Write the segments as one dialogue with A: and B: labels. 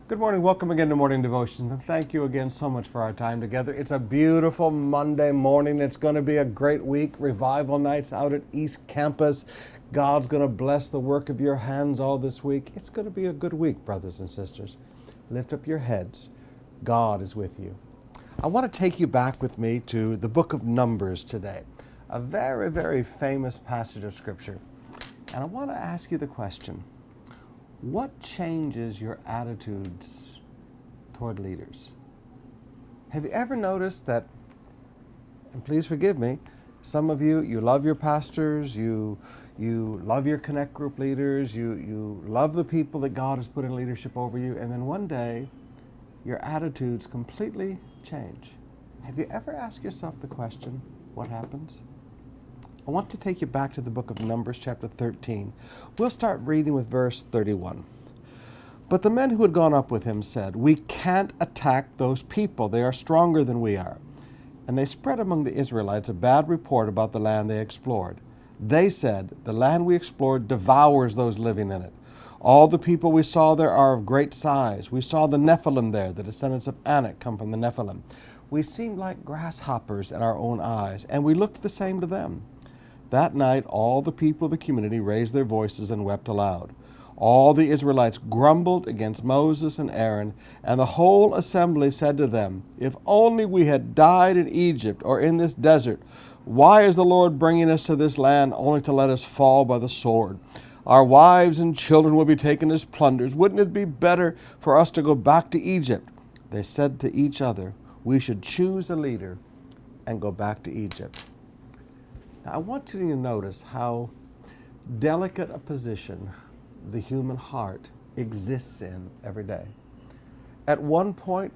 A: Good morning. Welcome again to Morning Devotions, and thank you again so much for our time together. It's a beautiful Monday morning. It's going to be a great week. Revival nights out at East Campus. God's going to bless the work of your hands all this week. It's going to be a good week, brothers and sisters. Lift up your heads. God is with you. I want to take you back with me to the book of Numbers today, a very, very famous passage of Scripture. And I want to ask you the question: what changes your attitudes toward leaders? Have you ever noticed that, and please forgive me, some of you love your pastors, you love your Connect group leaders, you love the people that God has put in leadership over you, and then one day your attitudes completely change. Have you ever asked yourself the question, what happens? I want to take you back to the book of Numbers, chapter 13. We'll start reading with verse 31. But the men who had gone up with him said, "We can't attack those people. They are stronger than we are." And they spread among the Israelites a bad report about the land they explored. They said, "The land we explored devours those living in it. All the people we saw there are of great size. We saw the Nephilim there, the descendants of Anak come from the Nephilim. We seemed like grasshoppers in our own eyes, and we looked the same to them." That night, all the people of the community raised their voices and wept aloud. All the Israelites grumbled against Moses and Aaron, and the whole assembly said to them, "If only we had died in Egypt or in this desert. Why is the Lord bringing us to this land only to let us fall by the sword? Our wives and children will be taken as plunders. Wouldn't it be better for us to go back to Egypt?" They said to each other, "We should choose a leader and go back to Egypt." Now, I want you to notice how delicate a position the human heart exists in every day. At one point,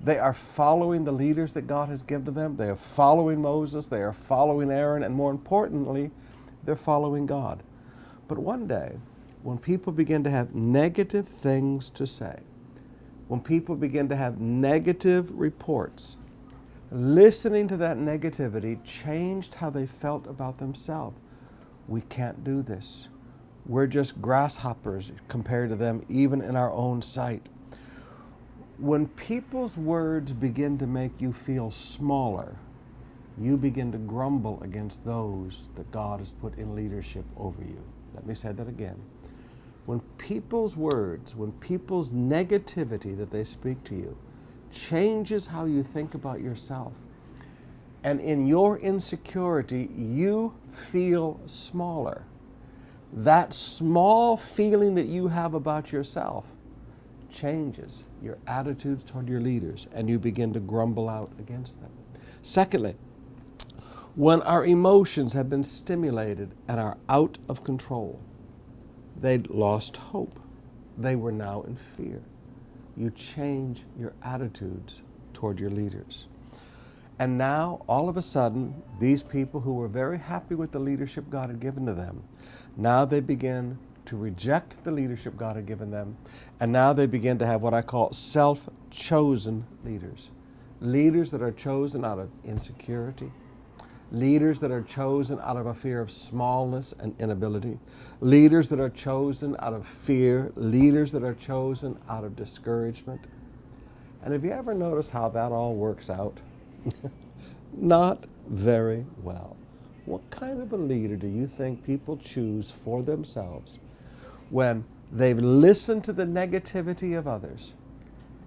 A: they are following the leaders that God has given to them. They are following Moses, they are following Aaron, and more importantly, they're following God. But one day, when people begin to have negative things to say, when people begin to have negative reports, listening to that negativity changed how they felt about themselves. We can't do this. We're just grasshoppers compared to them, even in our own sight. When people's words begin to make you feel smaller, you begin to grumble against those that God has put in leadership over you. Let me say that again. When people's words, when people's negativity that they speak to you changes how you think about yourself, and in your insecurity, you feel smaller. That small feeling that you have about yourself changes your attitudes toward your leaders, and you begin to grumble out against them. Secondly, when our emotions have been stimulated and are out of control, they'd lost hope. They were now in fear. You change your attitudes toward your leaders. And now, all of a sudden, these people who were very happy with the leadership God had given to them, now they begin to reject the leadership God had given them, and now they begin to have what I call self-chosen leaders. Leaders that are chosen out of insecurity, leaders that are chosen out of a fear of smallness and inability, leaders that are chosen out of fear, leaders that are chosen out of discouragement. And have you ever noticed how that all works out? Not very well. What kind of a leader do you think people choose for themselves when they've listened to the negativity of others?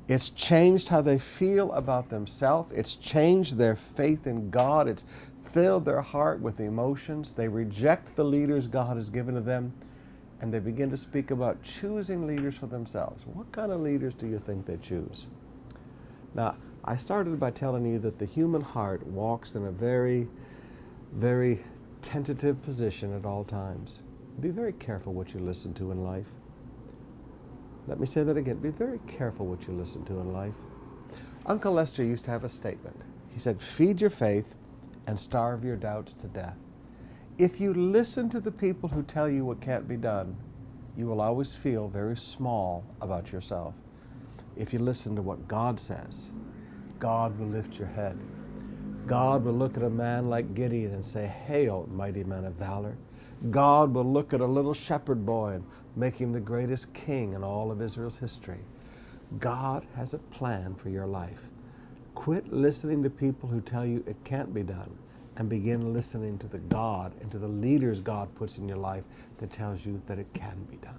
A: It's changed how they feel about themselves. It's changed their faith in God. It's filled their heart with emotions. They reject the leaders God has given to them, and they begin to speak about choosing leaders for themselves. What kind of leaders do you think they choose? Now, I started by telling you that the human heart walks in a very, very tentative position at all times. Be very careful what you listen to in life. Let me say that again. Be very careful what you listen to in life. Uncle Lester used to have a statement. He said, "Feed your faith and starve your doubts to death." If you listen to the people who tell you what can't be done, you will always feel very small about yourself. If you listen to what God says, God will lift your head. God will look at a man like Gideon and say, "Hail, mighty man of valor." God will look at a little shepherd boy and make him the greatest king in all of Israel's history. God has a plan for your life. Quit listening to people who tell you it can't be done, and begin listening to the God and to the leaders God puts in your life that tells you that it can be done.